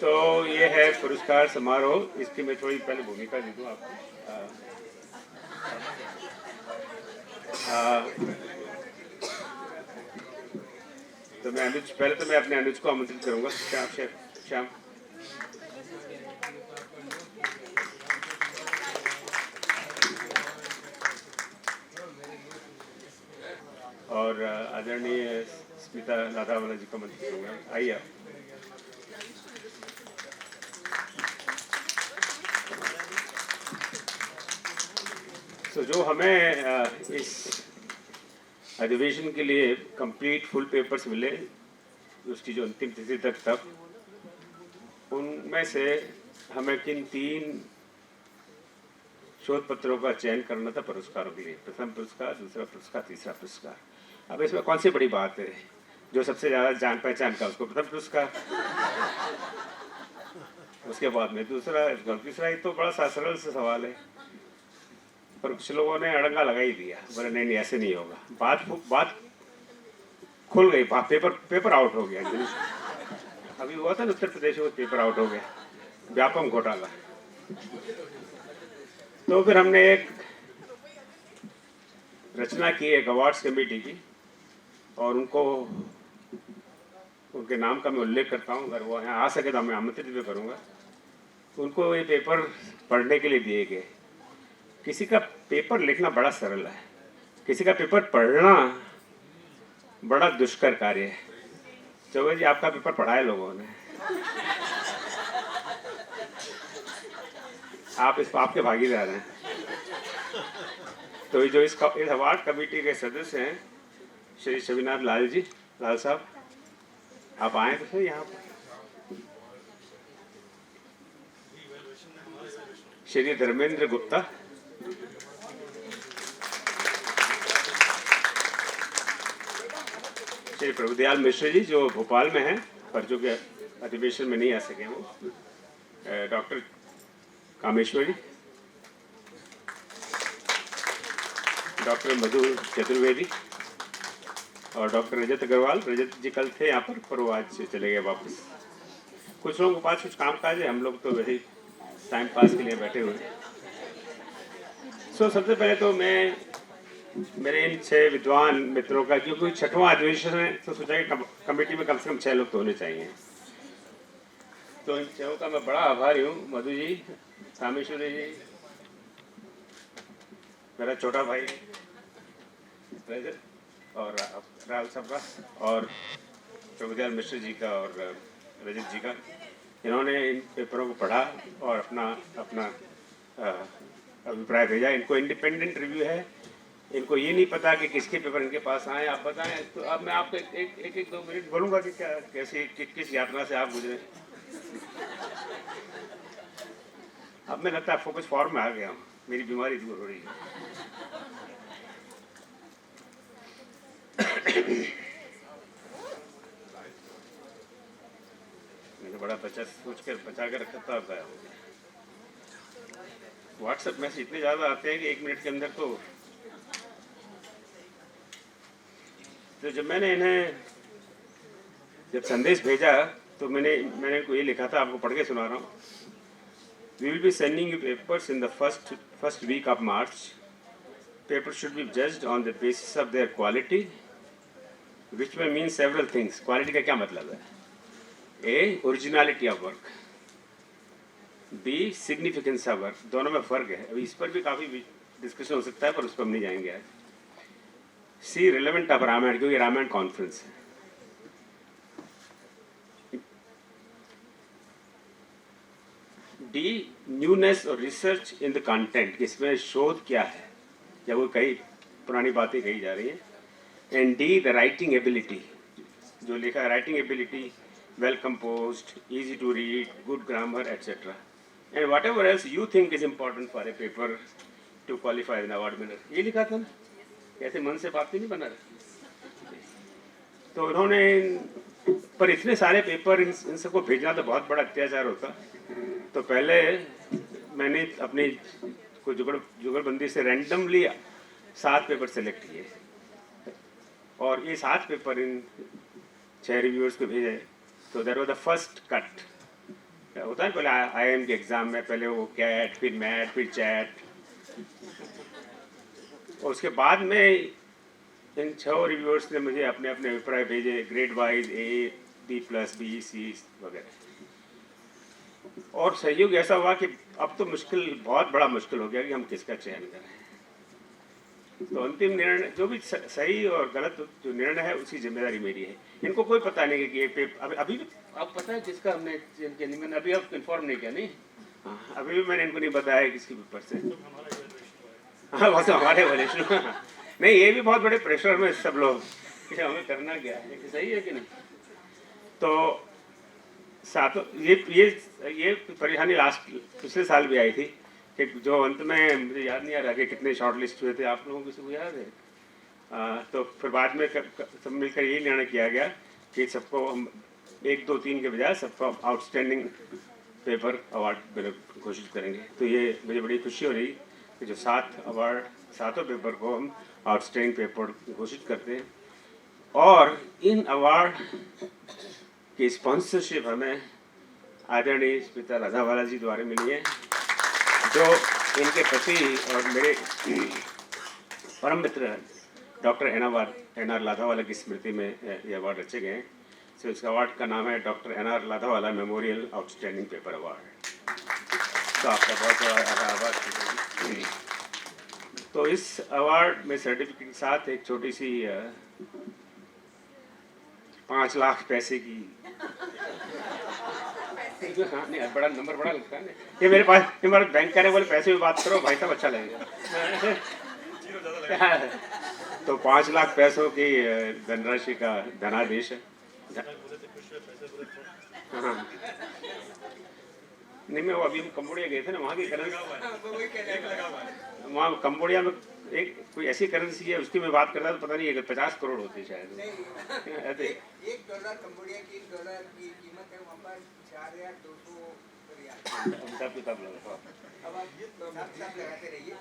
तो ये है पुरस्कार समारोह। इसकी मैं थोड़ी पहले भूमिका दे दूँ आपको। तो मैं अनुज, पहले तो मैं अपने अनुज को आमंत्रित करूंगा। श्याम श्याम और आदरणीय स्मिता नाथावाला जी को आमंत्रित करूंगा। आइए आप। तो जो हमें इस अधिवेशन के लिए कंप्लीट फुल पेपर्स मिले, उसकी जो अंतिम तिथि तक तक, उनमें से हमें किन 3 शोध पत्रों का चयन करना था पुरस्कारों के लिए। प्रथम पुरस्कार, दूसरा पुरस्कार, तीसरा पुरस्कार। अब इसमें कौन सी बड़ी बात है? जो सबसे ज़्यादा जान पहचान का उसको प्रथम पुरस्कार, उसके बाद में दूसरा, तीसरा। ही तो बड़ा सा सरल सा सवाल है, पर कुछ लोगों ने अड़ंगा लगा ही दिया। बोले नहीं ऐसे नहीं होगा। बात खुल गई, पेपर आउट हो गया। अभी हुआ था ना उत्तर प्रदेश में, पेपर आउट हो गया, व्यापम घोटाला। तो फिर हमने एक रचना की, एक अवार्ड्स कमेटी की, और उनके नाम का मैं उल्लेख करता हूँ। अगर वो यहाँ आ सके तो मैं आमंत्रित भी करूँगा। उनको ये पेपर पढ़ने के लिए दिए गए। किसी का पेपर लिखना बड़ा सरल है, किसी का पेपर पढ़ना बड़ा दुष्कर कार्य है। चौबे जी, आपका पेपर पढ़ा है लोगों ने, आप इस पाप के भागीदार हैं। तो जो इस अवार्ड कमेटी के सदस्य हैं, श्री शविनाथ लाल जी, लाल साहब, आप आए तो सही यहाँ पर। श्री धर्मेंद्र गुप्ता, श्री प्रभुदयाल मिश्र जी, जो भोपाल में हैं पर जो कि अधिवेशन में नहीं आ सके वो, डॉक्टर कामेश्वरी, डॉक्टर मधु चतुर्वेदी और डॉक्टर रजत अग्रवाल। रजत जी कल थे यहाँ पर वो आज से चले गए वापस। कुछ लोगों के पास कुछ काम काज है, हम लोग तो वैसे टाइम पास के लिए बैठे हुए। सबसे पहले तो मैं मेरे इन 6 विद्वान मित्रों का, क्योंकि 6वां अधिवेशन है, तो सोचा कि कमेटी में कम से कम 6 लोग तो होने चाहिए। तो इन 6 का मैं बड़ा आभारी हूँ। मधु जी, कामेश्वरी जी, मेरा छोटा भाई रजत, और राहुल साहब का, और प्रभुदयाल मिश्र जी का, और रजत जी का। इन्होंने इन पेपरों को पढ़ा और अपना अभिप्राय भेजा। इनको इंडिपेंडेंट रिव्यू है, इनको ये नहीं पता कि किसके पेपर इनके पास आए। आप बताएं। तो अब मैं आपको एक 2 मिनट बोलूँगा कि कैसे किस यात्रा से आप गुजरे। अब मैं लगता है फोकस फॉर्म में आ गया हूँ, मेरी बीमारी दूर हो रही है। मैंने बड़ा बचा कर रखा था, बताया हो गया। व्हाट्सएप मैसेज इतने ज़्यादा आते हैं कि 1 मिनट के अंदर तो जब मैंने इन्हें संदेश भेजा तो मैंने इनको ये लिखा था, आपको पढ़ के सुना रहा हूँ। We will be sending you papers in the first week of March. Papers should be judged on the basis of their quality, which may mean several things. Quality का क्या मतलब है? A, originality of work. B, significance of work. दोनों में फर्क है। अभी इस पर भी काफ़ी डिस्कशन हो सकता है, पर उस पर हम नहीं जाएंगे आज। C, relevant of रामायण, क्योंकि रामायण कॉन्फ्रेंस है। डी, न्यूनेस और रिसर्च इन द कंटेंट, इसमें शोध क्या है या वो कई पुरानी बातें कही जा रही हैं। And D, the writing ability, जो लिखा है writing ability, well composed, easy to read, good grammar etcetera, and whatever else you think is important for a paper to qualify an award winner. ये लिखा था ना, कैसे मन से बात नहीं बना रहा। तो उन्होंने पर इतने सारे पेपर इन सबको भेजना तो बहुत बड़ा अत्याचार होता। तो पहले मैंने अपनी को जुगलबंदी से रैंडमली 7 पेपर सेलेक्ट किए, और ये 7 पेपर इन 6 रिव्यूअर्स को भेजे। तो there was the first cut होता है पहले IIM के एग्ज़ाम में पहले वो कैट, फिर मैट, फिर चैट, और उसके बाद में इन 6 रिव्यूअर्स ने मुझे अपने अपने अभिप्राय भेजे, grade wise A, B+, B, C वगैरह। और सहयोग ऐसा हुआ कि अब तो मुश्किल, बहुत बड़ा मुश्किल हो गया कि हम किसका चयन करें। तो अंतिम निर्णय जो भी सही और गलत जो निर्णय है उसकी जिम्मेदारी मेरी है। इनको कोई पता नहीं कि ये पेपर अभी भी आप पता है किसका हमने चयन किया? नहीं, मैंने अभी आपको इन्फॉर्म नहीं किया। नहीं, हाँ, अभी भी मैंने इनको नहीं बताया किसके पेपर से। हाँ, बस हमारे वाले नहीं, ये भी बहुत बड़े प्रेशर में सब लोग कि हमें करना क्या है, सही है कि नहीं। तो सातों ये परेशानी लास्ट पिछले साल भी आई थी कि जो अंत में मुझे याद नहीं आ रहा कि कितने शॉर्ट लिस्ट हुए थे, आप लोगों को सबको याद है? तो फिर बाद में सब मिलकर यही निर्णय किया गया कि सबको हम 1, 2, 3 के बजाय सबको आउटस्टैंडिंग पेपर अवार्ड घोषित करेंगे। तो ये मुझे बड़ी खुशी हो रही कि जो 7 अवार्ड, 7 पेपर को हम आउटस्टैंडिंग पेपर घोषित करते हैं। और इन अवार्ड की स्पॉन्सरशिप हमें आदरणीय स्मिता लाधावाला जी द्वारा मिली है, जो इनके पति और मेरे परम मित्र डॉक्टर NR लाधावाला की स्मृति में ये अवार्ड रचे गए हैं। सो इस अवार्ड का नाम है doctor NR Ladhawala memorial outstanding paper award. तो आपका बहुत बहुत आभार। तो इस अवार्ड में सर्टिफिकेट के साथ एक छोटी सी 5 लाख पैसे की हाँ, नहीं, बड़ा नंबर बड़ा लगता है। ये मेरे पास हमारे बैंक करे बोले पैसे भी बात करो भाई साहब, अच्छा लगेगा। तो 5 लाख पैसों की धनराशि का धनादेश है। हाँ, नहीं, मैं वो अभी हम कंबोडिया गए थे ना, वहाँ की करेंसी, वहाँ कंबोडिया में एक कोई ऐसी करेंसी है, उसकी मैं बात करता तो पता नहीं है 50 करोड़ होती है शायद। $1 कंबोडिया की $1 की कीमत है, वहाँ पर 4,200 हिसाब किताब लगा। अब आप लगाते रहिए।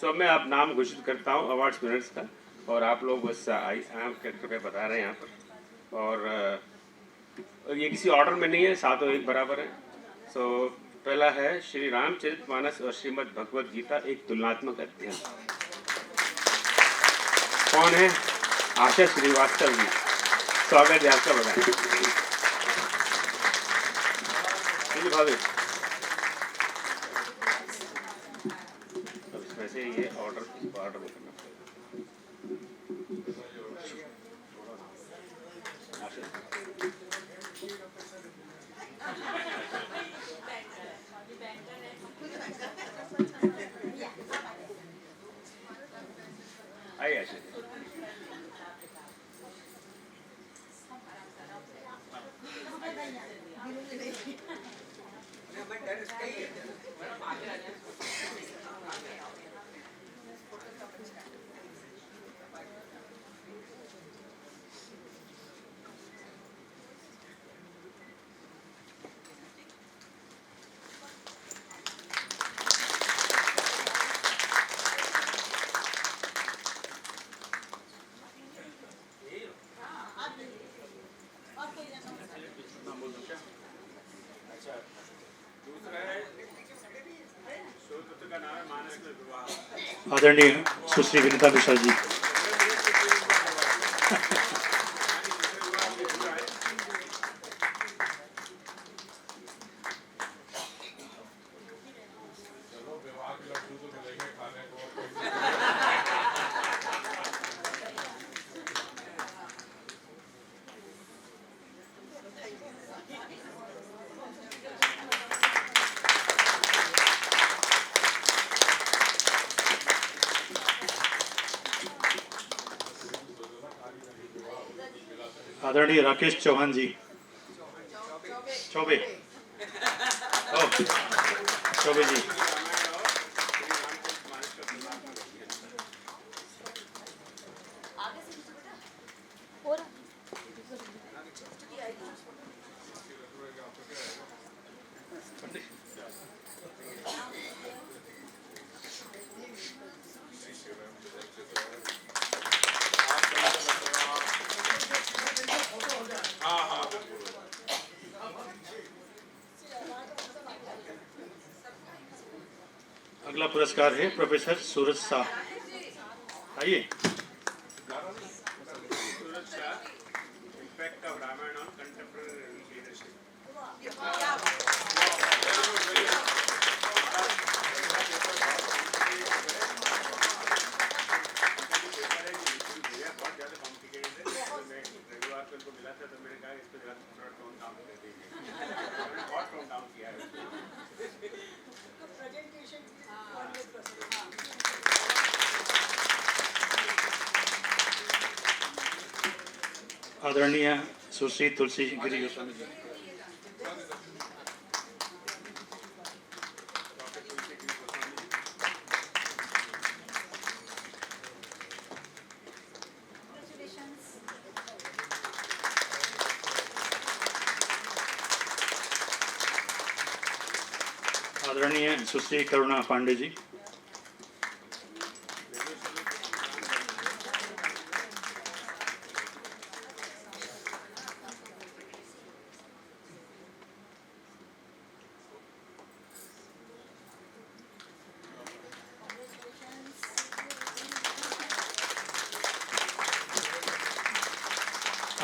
सो मैं आप नाम घोषित करता हूँ अवार्ड्स विनर्स का, और आप लोग बस कृपया बता रहे हैं यहाँ पर। और ये किसी ऑर्डर में नहीं है, सातों एक बराबर है। सो पहला है श्री रामचरितमानस और श्रीमद् भगवद गीता एक तुलनात्मक अध्ययन। कौन है? आशा श्रीवास्तव जी, स्वागत है आपका, बताएं। भाभी अब इसमें से ये ऑर्डर में करना आइए। आदरणीय सुश्री विनीता मिश्रा जी। आदरणीय राकेश चौहान जी, चौबे चौबे जी। अगला पुरस्कार है प्रोफेसर सूरज शाह। आइए। Impact of Ramayana on contemporary leadership. आदरणीय सुश्री तुलसी गिरी गोस्वामी जी। आदरणीय सुश्री करुणा पांडे जी।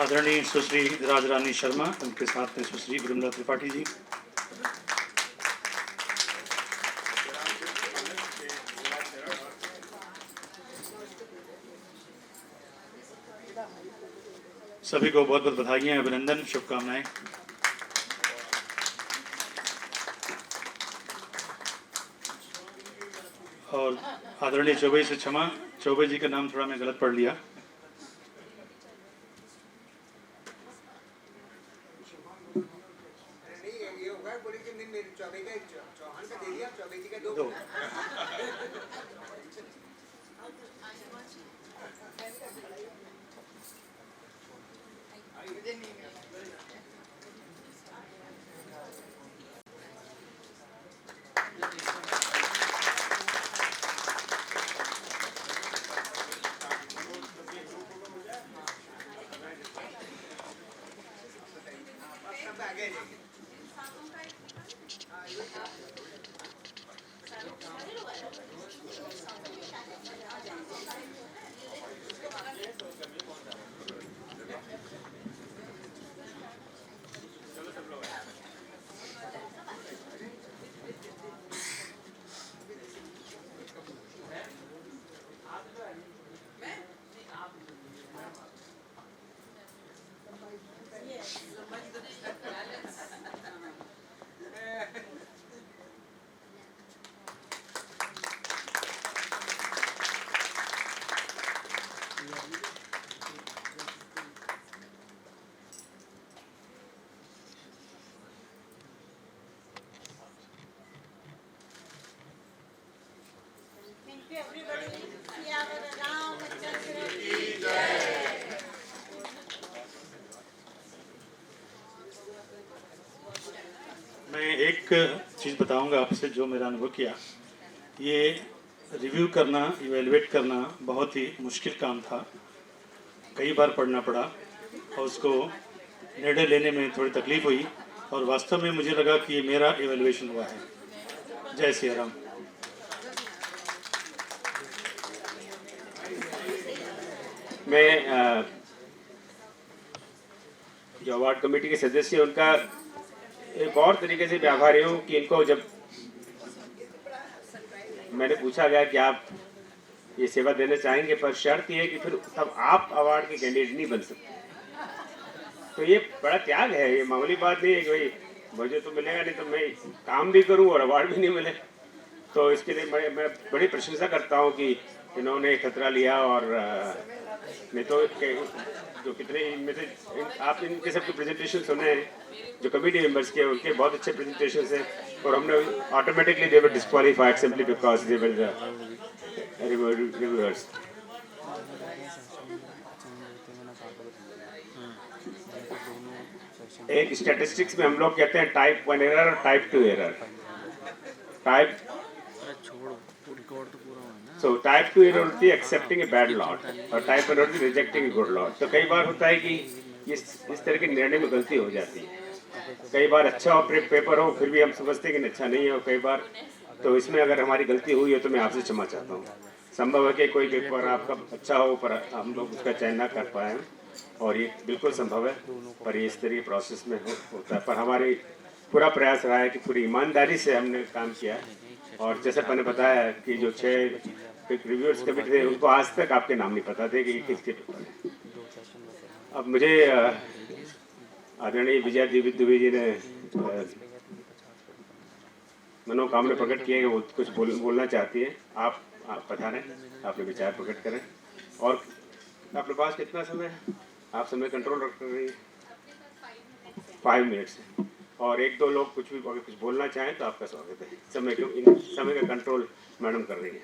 आदरणीय सुश्री राजरानी शर्मा, उनके साथ में सुश्री विमला त्रिपाठी जी। सभी को बहुत बहुत बधाइयाँ, अभिनंदन, शुभकामनाएं। और आदरणीय चौबे से क्षमा, चौबे जी का नाम थोड़ा मैं गलत पढ़ लिया। मैं एक चीज़ बताऊंगा आपसे जो मेरा अनुभव किया। ये रिव्यू करना, इवेलुएट करना बहुत ही मुश्किल काम था। कई बार पढ़ना पड़ा और उसको निर्णय लेने में थोड़ी तकलीफ हुई, और वास्तव में मुझे लगा कि ये मेरा इवेलुएशन हुआ है। जय सिया राम। मैं जो अवार्ड कमेटी के सदस्य हैं उनका एक और तरीके से भी आभारी हूँ कि इनको जब मैंने पूछा गया कि आप ये सेवा देना चाहेंगे, पर शर्त ये है कि फिर तब आप अवार्ड के कैंडिडेट नहीं बन सकते। तो ये बड़ा त्याग है, ये मामूली बात नहीं है कि भाई मुझे तो मिलेगा नहीं तो मैं काम भी करूँ और अवार्ड भी नहीं मिले। तो इसके लिए मैं बड़ी प्रशंसा करता हूँ कि इन्होंने खतरा लिया। और मैं तो जो कितने इनमें से आप इनके सबके प्रेजेंटेशन सुने हैं जो कमेटी मेंबर्स के, उनके बहुत अच्छे प्रेजेंटेशन हैं, और हमने automatically they were disqualified simply because they were the reviewers. एक स्टैटिस्टिक्स में हम लोग कहते हैं टाइप 1 एरर और टाइप 2 एरर। टाइप 2 एरर होती है एक्सेप्टिंग ए बैड लॉट, और टाइप 1 होती है रिजेक्टिंग ए गुड लॉट। तो कई बार होता है कि इस तरह के निर्णय में गलती हो जाती है। कई बार अच्छा हो पेपर हो फिर भी हम समझते हैं कि अच्छा नहीं है, और कई बार तो इसमें अगर हमारी गलती हुई है तो मैं आपसे क्षमा चाहता हूँ। संभव है कि कोई पेपर आपका अच्छा हो पर हम लोग उसका चयन ना कर पाए, और ये बिल्कुल संभव है, पर ये इस तरह के प्रोसेस में होता है। पर हमारी पूरा प्रयास रहा है कि पूरी ईमानदारी से हमने काम किया है, और जैसे मैंने बताया कि जो 6 रिव्यूअर्स कमेटी थे उनको आज तक आपके नाम नहीं पता थे कि ये किसके पेपर है। अब मुझे आदरणीय विजया देवी दुबे जी ने मनोकामना प्रकट किए, वो कुछ बोलना चाहती है। आप पधारें, अपने विचार प्रकट करें। और आपके पास कितना समय है? आप समय कंट्रोल रख रही हैं? 5 मिनट्स है। और 1-2 लोग कुछ भी अगर कुछ बोलना चाहें तो आपका स्वागत है। समय का कंट्रोल मैडम कर रही है।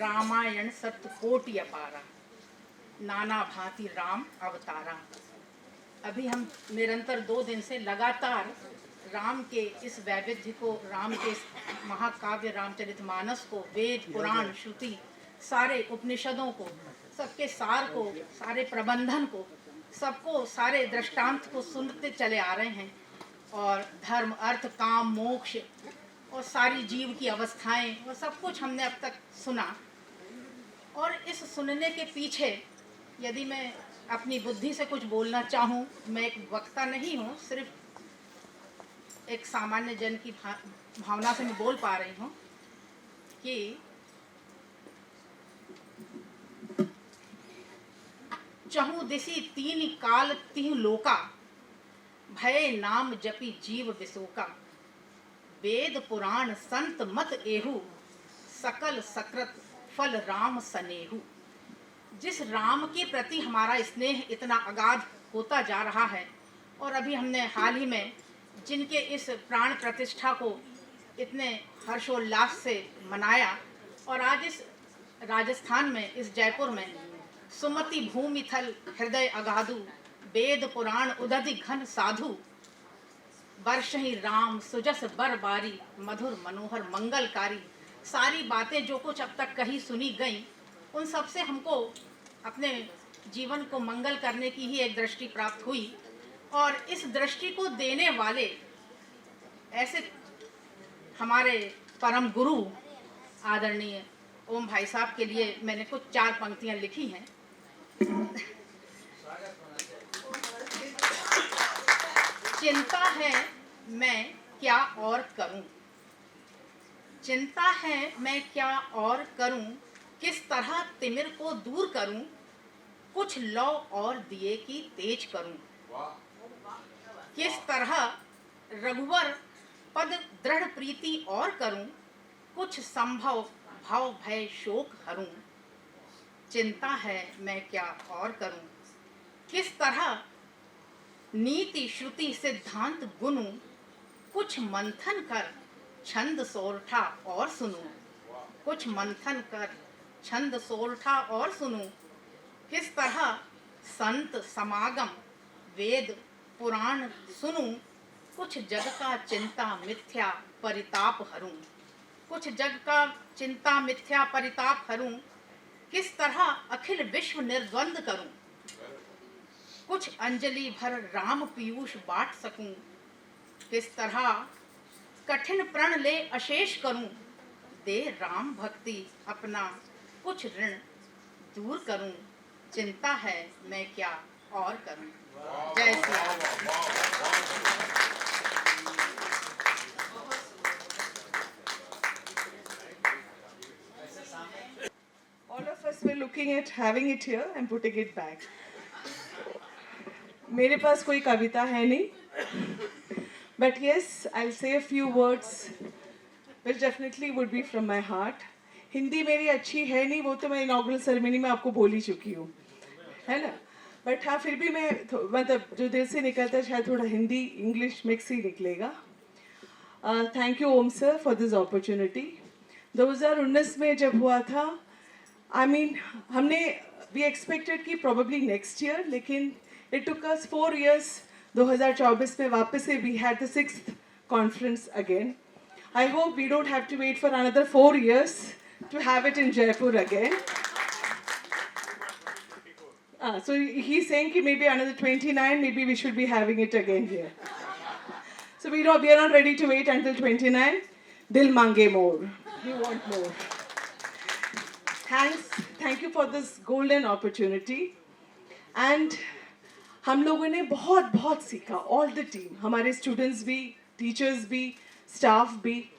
रामायण सत्य कोटि अपारा, नाना भांति राम अवतारा। अभी हम निरंतर 2 दिन से लगातार राम के इस वैविध्य को, राम के इस महाकाव्य रामचरितमानस को, वेद पुराण श्रुति सारे उपनिषदों को, सबके सार को, सारे प्रबंधन को, सबको, सारे दृष्टांत को सुनते चले आ रहे हैं। और धर्म अर्थ काम मोक्ष और सारी जीव की अवस्थाएं और सब कुछ हमने अब तक सुना। और इस सुनने के पीछे यदि मैं अपनी बुद्धि से कुछ बोलना चाहूँ, मैं एक वक्ता नहीं हूँ, सिर्फ एक सामान्य जन की भावना से मैं बोल पा रही हूँ कि चहु दिसी 3 काल 3 लोका, भय नाम जपी जीव विशोका। वेद पुराण संत मत एहु, सकल सकृत फल राम सनेहु। जिस राम के प्रति हमारा स्नेह इतना अगाध होता जा रहा है, और अभी हमने हाल ही में जिनके इस प्राण प्रतिष्ठा को इतने हर्षोल्लास से मनाया, और आज इस राजस्थान में, इस जयपुर में सुमति भूमि थल हृदय अगाधु, वेद पुराण उदधि घन साधु। वर्ष ही राम सुजस बर बारी, मधुर मनोहर मंगलकारी। सारी बातें जो कुछ अब तक कही सुनी गई, उन सब से हमको अपने जीवन को मंगल करने की ही एक दृष्टि प्राप्त हुई। और इस दृष्टि को देने वाले ऐसे हमारे परम गुरु आदरणीय ओम भाई साहब के लिए मैंने कुछ 4 पंक्तियां लिखी हैं। चिंता है मैं क्या और करूं, चिंता है मैं क्या और करूं, किस तरह तिमिर को दूर करूं, कुछ लौ और दिए की तेज करूं। किस तरह रघुवर पद दृढ़ प्रीति और करूं, कुछ संभव भाव भय शोक हरूं। चिंता है मैं क्या और करूं, किस तरह नीति श्रुति सिद्धांत गुनूं, कुछ मंथन कर छंद सोरठा और सुनूं। कुछ मंथन कर छंद सोरठा और सुनूं। किस तरह संत समागम वेद पुराण सुनूं, कुछ जग का चिंता मिथ्या परिताप हरूं। कुछ जग का चिंता मिथ्या परिताप हरूं। किस तरह अखिल विश्व निर्द्वंद करूं, कुछ अंजलि भर राम पीयूष बांट सकूं। किस तरह कठिन प्रण ले अशेष करूं, दे राम भक्ति अपना कुछ ऋण दूर करूं। चिंता है मैं क्या और करूं। जय Shri Ram. All of us were looking at having it here and putting it back. मेरे पास कोई कविता है नहीं, but yes, I'll say a few words which definitely would be from my heart. Hindi मेरी अच्छी है नहीं, वो तो मैं इनॉग्रल सेरेमनी में आपको बोल ही चुकी हूँ, है ना। बट हाँ, फिर भी मैं मतलब जो दिल से निकलता है शायद थोड़ा हिंदी इंग्लिश मिक्स ही निकलेगा। Thank you Om sir for this opportunity. 2019 में जब हुआ था, आई मीन हमने वी एक्सपेक्टेड कि प्रोबेबली नेक्स्ट ईयर, लेकिन इट टुक अस 4 years। 2024 में वापस से we had the 6th conference again. I hope we don't have to wait for another 4 years to have it in Jaipur again. So he's saying कि maybe another 29, maybe we should be having it again here. So we are not ready to wait until 29. Dil mange more. You want more. Thank you for this golden opportunity. And हम लोगों ने बहुत बहुत सीखा, all the team, हमारे students भी, teachers भी, staff भी.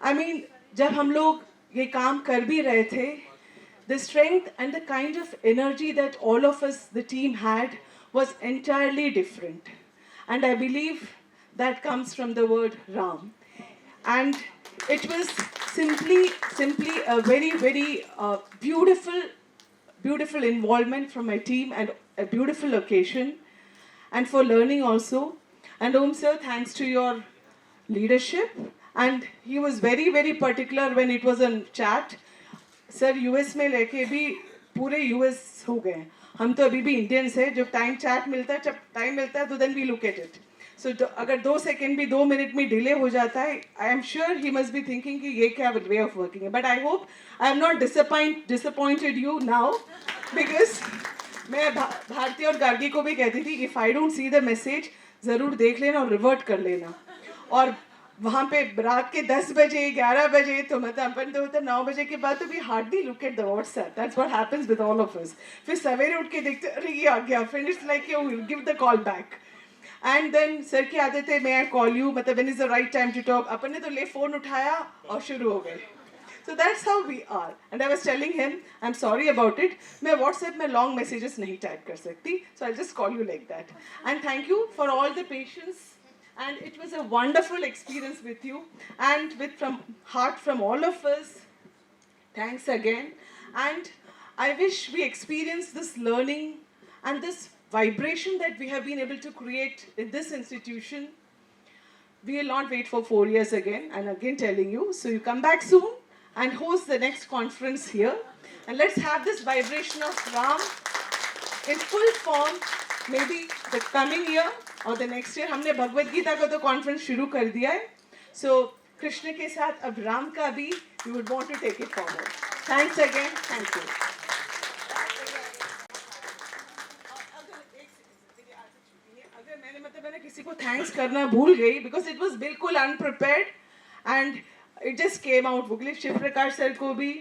आई मीन जब हम लोग ये काम कर भी रहे थे, the strength and the kind of energy that all of us, the team, had was entirely different. And I believe that comes from the word Ram. And it was simply a very beautiful involvement from my team and a beautiful occasion, and for learning also. And Om sir, thanks to your leadership, and he was very particular when it was on chat. Sir US में लेके भी पूरे US हो गए हैं, हम तो अभी भी इंडियंस है. जब टाइम चैट मिलता है, जब टाइम मिलता है तो then we look at it. So अगर 2 सेकेंड भी 2 मिनट में डिले हो जाता है, I am sure he must be thinking कि ये क्या वे ऑफ वर्किंग है. But I hope I am not disappointed you now, because मैं भारती और गार्गी को भी कहती थी, if I don't see the message ज़रूर देख लेना और रिवर्ट कर लेना. और वहाँ पे रात के 10 बजे 11 बजे तो मतलब अपन तो होता 9 बजे के बाद तो भी hardly look at the WhatsApp. That's what happens with all of us. फिर सवेरे उठ के देखते अरे ये आ गया, फिर it's like you will give the call back. And then sir की आदत है, मैं आई कॉल यू, मतलब when is the right time to talk. अपन ने तो ले फ़ोन उठाया और शुरू हो गए. So that's how we are. And I was telling him, I'm sorry about it. मैं WhatsApp में long messages नहीं type कर सकती. So I'll just call you like that. And thank you for all the patience. And it was a wonderful experience with you. And with from heart from all of us, thanks again. And I wish we experience this learning and this vibration that we have been able to create in this institution. We will not wait for 4 years again. And again telling you, so you come back soon and host the next conference here. And let's have this vibration of Ram in full form, maybe the coming year or the next year. हमने भगवद गीता का तो conference शुरू कर दिया है. So Krishna के साथ अब राम का भी we would want to take it forward. Thanks again. Thank you. अगर मैंने किसी को थैंक्स करना भूल गई, because it was बिल्कुल unprepared and it just came out. Mukesh Shiv Prakash sir को भी,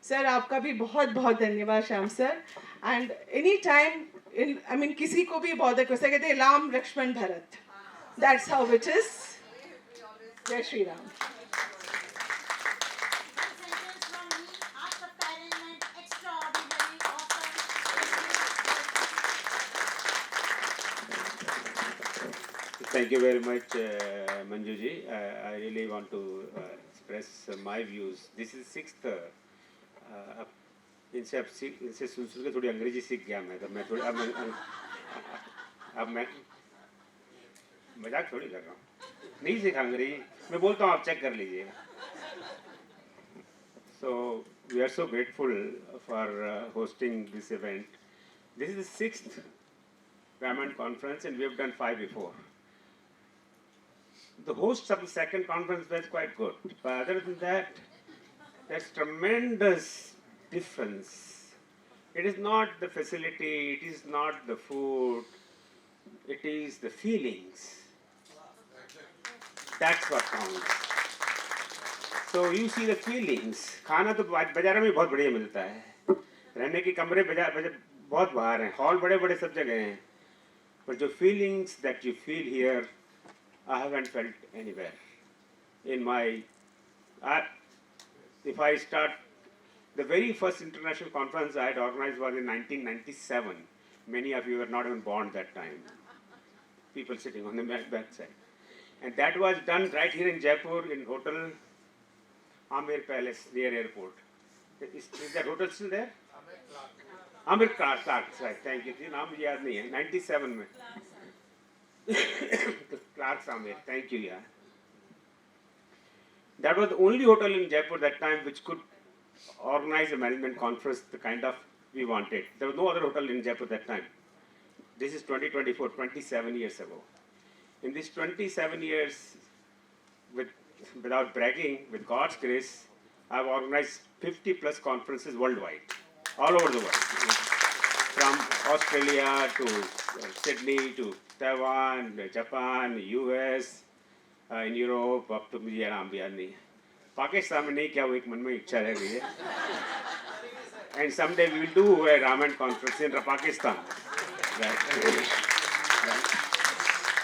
सर आपका भी बहुत बहुत धन्यवाद Shyam sir. And any time I mean किसी को भी बॉदर कर सकते हैं, Ram Lakshman Bharat, that's how it is. जय Shri Ram. Thank you very much, Manju ji. I really want to express my views. This is 6th. इनसे सुन के थोड़ी अंग्रेजी सीख गया मैं. तो मैं थोड़ी अब मैं मजाक थोड़ी कर रहा हूँ, नहीं सीखा अंग्रेजी, मैं बोलता हूँ, आप चेक कर लीजिए. So we are so grateful for hosting this event. This is the 6th Raman conference and we have done 5 before. The hosts of the second conference was quite good, but other than that, there's tremendous difference. It is not the facility, it is not the food, it is the feelings. That's what counts. So you see the feelings. खाना तो बाजार में बहुत बढ़िया मिलता है, रहने के कमरे बहुत बाहर हैं, हॉल बड़े बड़े सब जगह हैं, but जो feelings that you feel here, I haven't felt anywhere. In my, if I start, the very first international conference I had organized was in 1997. Many of you were not even born that time. People sitting on the back side. And that was done right here in Jaipur in Hotel Amir Palace near airport. Is that hotel still there? Amir Clark, right, thank you. नाम याद नहीं है, 97 में. Clark's Amir, thank you, yeah. That was the only hotel in Jaipur that time which could organize a management conference the kind of we wanted. There was no other hotel in Jaipur that time. This is 2024, 27 years ago. In these 27 years, without bragging, with God's grace, I've organized 50 plus conferences worldwide, all over the world. From Australia to Sydney to Taiwan, Japan, US, in Europe, up to मुझे नाम भी याद नहीं. पाकिस्तान में नहीं किया, वो एक मन में इच्छा रह गई है। And someday we will do a Ramayana conference in Pakistan.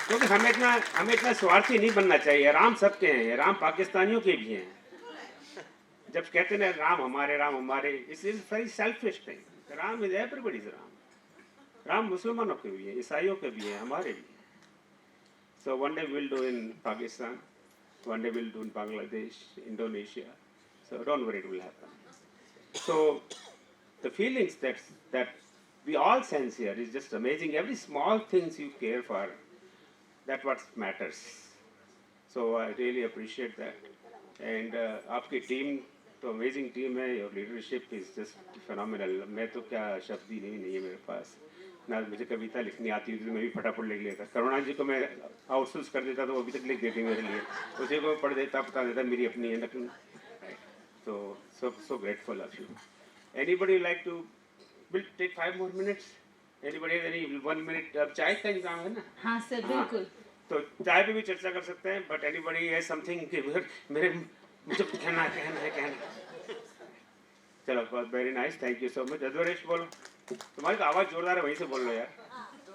क्योंकि हमें इतना स्वार्थी नहीं बनना चाहिए। राम सबके हैं, राम पाकिस्तानियों के भी हैं। जब कहते हैं राम हमारे, इस is very selfish thing. Ram is everybody's Ram. Ram मुसलमानों के भी है, ईसाइयों के भी है, हमारे भी है। So one day we'll do in Pakistan, one day we'll do in Bangladesh, Indonesia. So don't worry, it will happen. So the feelings that we all sense here is just amazing. Every small things you care for, that what matters. So I really appreciate that. And आपकी team तो amazing team है। Your leadership is just phenomenal. मैं तो क्या शब्द ही नहीं है मेरे पास। ना मुझे कविता लिखनी आती थी, मैं भी फटाफट लिख लेता। करुणा जी को मैं आउटसोर्स कर देता तो वो अभी तक लिख देती मेरे लिए। उसी को पढ़ देता, बता देता मेरी अपनी है। लेकिन so grateful of you. Anybody like to will take 5 more minutes? Anybody has any 1 minute? अब चाय का इंतजाम है ना? हाँ सर, बिल्कुल। तो चाय पे भी चर्चा कर सकते हैं। बट एनीबडी हैज समथिंग कि मेरे मुझे कहना है। चलो, बहुत very nice, thank you so much. Adhvaresh बोलो, तुम्हारी तो आवाज़ जोरदार है, वहीं से बोल लो यार। तो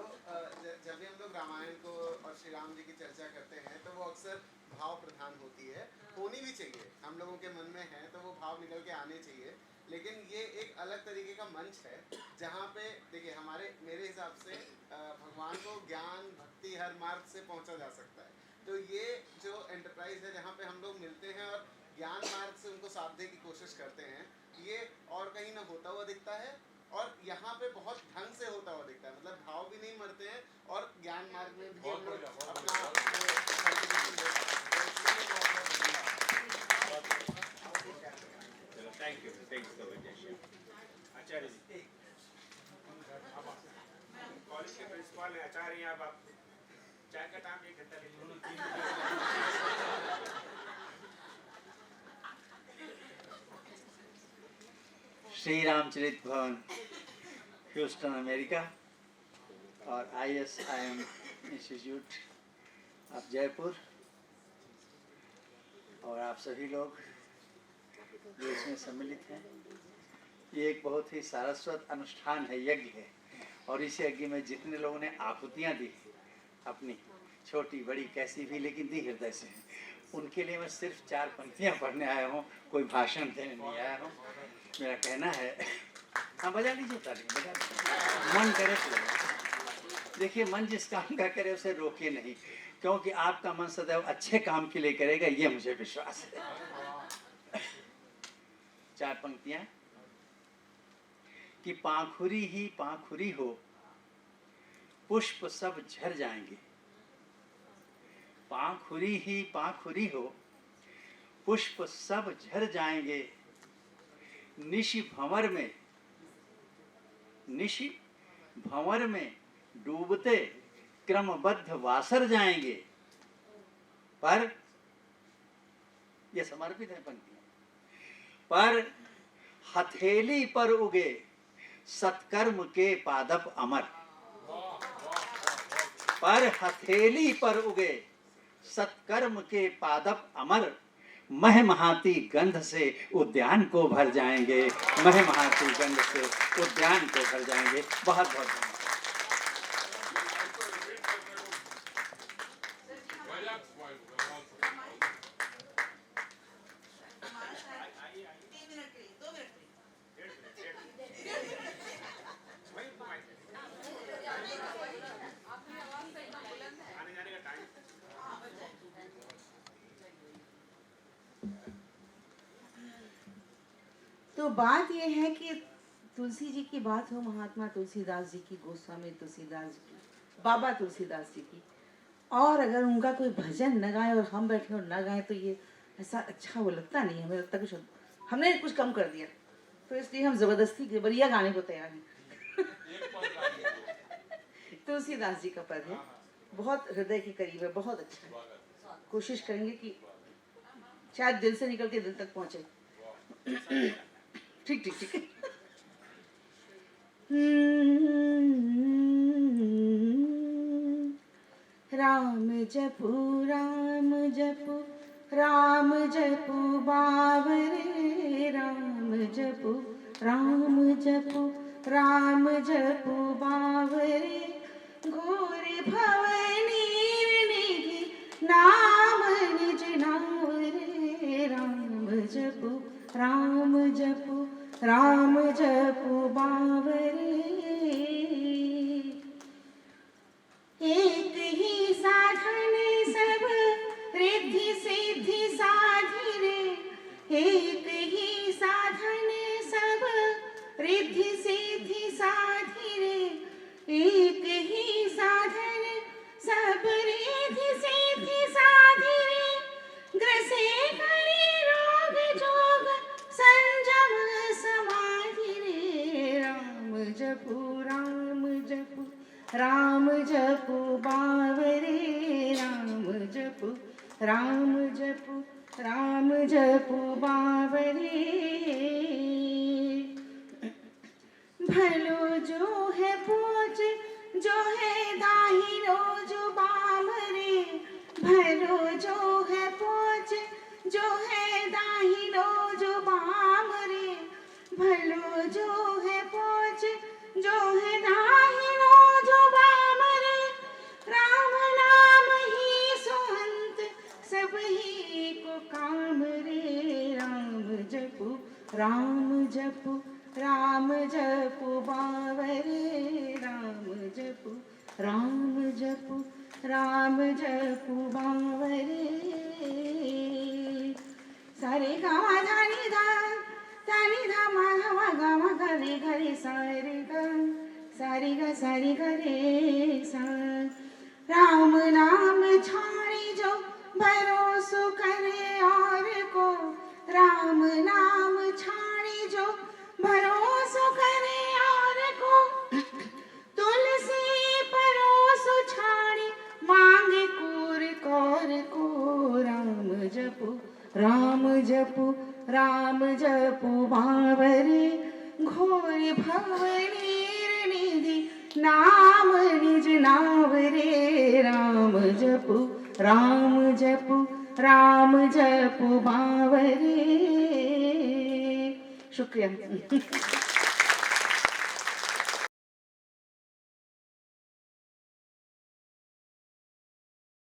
जब भी हम लोग रामायण को और श्री राम जी की चर्चा करते हैं तो वो अक्सर भाव प्रधान होती है, होनी भी चाहिए। हम लोगों के मन में है तो वो भाव निकल के आने चाहिए। लेकिन ये एक अलग तरीके का मंच है जहाँ पे देखिए मेरे हिसाब से भगवान को ज्ञान भक्ति हर मार्ग से पहुँचा जा सकता है। तो ये जो एंटरप्राइज है जहाँ पे हम लोग मिलते हैं और ज्ञान मार्ग से उनको साधने की कोशिश करते हैं, ये और कहीं ना होता हुआ दिखता है और यहाँ पे बहुत ढंग से होता हुआ दिखता है। मतलब भाव भी नहीं मरते हैं और ज्ञान मार्ग में भी हम लोग अपना contribution दे सकते हैं। Thank you so much. Acharya ji, college के प्रिंसिपल हैं, आचार्य हैं आप चाय का टाइम 1 घंटा ले श्री रामचरित भवन, ह्यूस्टन, अमेरिका और ISIM इंस्टीट्यूट ऑफ जयपुर और आप सभी लोग जो इसमें सम्मिलित हैं। ये एक बहुत ही सारस्वत अनुष्ठान है, यज्ञ है। और इस यज्ञ में जितने लोगों ने आहुतियाँ दी, अपनी छोटी बड़ी कैसी भी, लेकिन दी हृदय से, उनके लिए मैं सिर्फ 4 पंक्तियाँ पढ़ने आया हूँ, कोई भाषण देने नहीं आया हूँ। मेरा कहना है, हाँ बजा लीजिए ताली, बजा लीजिए। मन करे तो देखिए, मन जिस काम का करे उसे रोके नहीं, क्योंकि आपका मन सदैव अच्छे काम के लिए करेगा, ये मुझे विश्वास है। 4 पंक्तियाँ कि पाखुरी ही पाखुरी हो, पुष्प सब झर जाएंगे। पाखुरी ही पाखुरी हो, पुष्प सब झर जाएंगे। निशि भंवर में डूबते क्रमबद्ध वासर जाएंगे। पर यह समर्पित है पंक्तियां। पर हथेली पर उगे सत्कर्म के पादप अमर। पर हथेली पर उगे सत्कर्म के पादप अमर। मह महाती गंध से उद्यान को भर जाएंगे। मह महाती गंध से उद्यान को भर जाएंगे। बहुत बहुत धन्यवाद। तो बात यह है कि तुलसी जी की बात हो, महात्मा तुलसीदास जी की, गोस्वामी तुलसीदास जी की, बाबा तुलसीदास जी की, और अगर उनका कोई भजन न गाए और हम बैठे और न गाए तो ये ऐसा अच्छा वो लगता नहीं है। हमें लगता कुछ हमने कुछ कम कर दिया, तो इसलिए हम जबरदस्ती बढ़िया गाने को तैयार हैं। तुलसीदास जी का पद है, बहुत हृदय के करीब है, बहुत अच्छा है। कोशिश करेंगे कि शायद दिल से निकल के दिल तक पहुंचे। ठीक ठीक ठीक। राम जपू राम जपु बावरे राम जपु राम जपु राम जपु बावरे घोर भव निधि नाम निज नावरे राम जपु राम जपु राम जपु बावरे एक ही साधन सब रिद्धि सिद्धि साधि रे एक ही साधन सब रिद्धि सिद्धि साधि रे एक ही साधन सब रिद्धि सिद्धि साधि रे ग्रसे कली रोग जोग संजम समाधि रे राम जपु राम जपु बावरे राम जपु राम जपु बावरे भलो जो है पोच जो है दाहिनो जो बाम रे भलो जो है पोच जो है दाहिनो जो बाम रे भलो जो है पोच जो है दाहिनो जो बाम रे राम नाम ही सुहंत सब ही को काम रे राम जपु बावरे राम जपु बावरे सारे गामा धानी धा मा गामा गरे गरे सारे ग रे सा राम नाम छाड़ी जो भरोसो करे और को राम नाम छाड़ी जो भरोसो करे और को तुलसी परोसो छाड़ी मांगे कूर कौर को राम जपु बावरे घोर भव निधि नाम निज नावरे राम जपु बावरे शुक्रिया।